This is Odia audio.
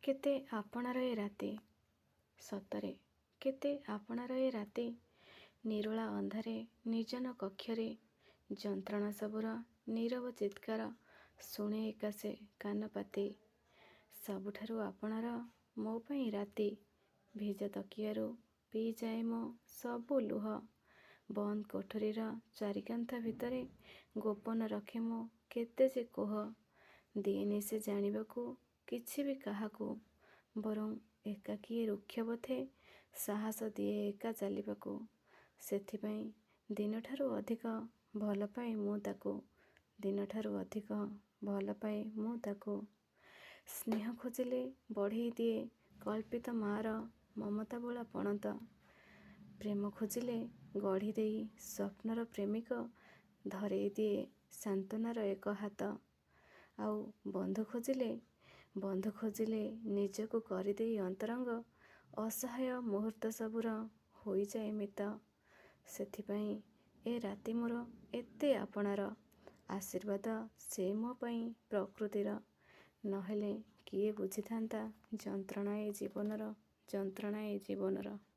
କେତେ ଆପଣାର ଏ ରାତି, ସତରେ କେତେ ଆପଣାର ଏ ରାତି। ନିରୋଳା ଅନ୍ଧାରେ ନିର୍ଜନ କକ୍ଷରେ ଯନ୍ତ୍ରଣା ସବୁର ନୀରବ ଚିତ୍କାର ଶୁଣେ ଏକାଶେ କାନ ପାତି। ସବୁଠାରୁ ଆପଣାର ମୋ ପାଇଁ ରାତି। ଭିଜା ତକିଆରୁ ପିଇଯାଏ ମୋ ସବୁ ଲୁହ। ବନ୍ଦ କୋଠରୀର ଚାରିକାନ୍ଥ ଭିତରେ ଗୋପନ ରଖେ ମୁଁ କେତେ ଯେ କୋହ। ଦିଏନି ସେ ଜାଣିବାକୁ କିଛି ବି କାହାକୁ, ବରଂ ଏକାକିଏ ରୁକ୍ଷ ପଥେ ସାହସ ଦିଏ ଏକା ଚାଲିବାକୁ। ସେଥିପାଇଁ ଦିନଠାରୁ ଅଧିକ ଭଲ ପାଏ ମୁଁ ତାକୁ, ଦିନଠାରୁ ଅଧିକ ଭଲ ପାଏ ମୁଁ ତାକୁ। ସ୍ନେହ ଖୋଜିଲେ ବଢ଼େଇ ଦିଏ କଳ୍ପିତ ମା'ର ମମତା ବୋଳା ପଣତ। ପ୍ରେମ ଖୋଜିଲେ ଗଢ଼ି ଦେଇ ସ୍ୱପ୍ନର ପ୍ରେମିକ ଧରେଇ ଦିଏ ସାନ୍ତ୍ୱନାର ଏକ ହାତ। ଆଉ ବନ୍ଧୁ ଖୋଜିଲେ ନିଜକୁ କରିଦେଇ ଅନ୍ତରଙ୍ଗ ଅସହାୟ ମୁହୂର୍ତ୍ତ ସବୁର ହୋଇଯାଏ ମିତ। ସେଥିପାଇଁ ଏ ରାତି ମୋର ଏତେ ଆପଣାର। ଆଶୀର୍ବାଦ ସେ ମୋ ପାଇଁ ପ୍ରକୃତିର। ନହେଲେ କିଏ ବୁଝିଥାନ୍ତା ଯନ୍ତ୍ରଣା ଏ ଜୀବନର।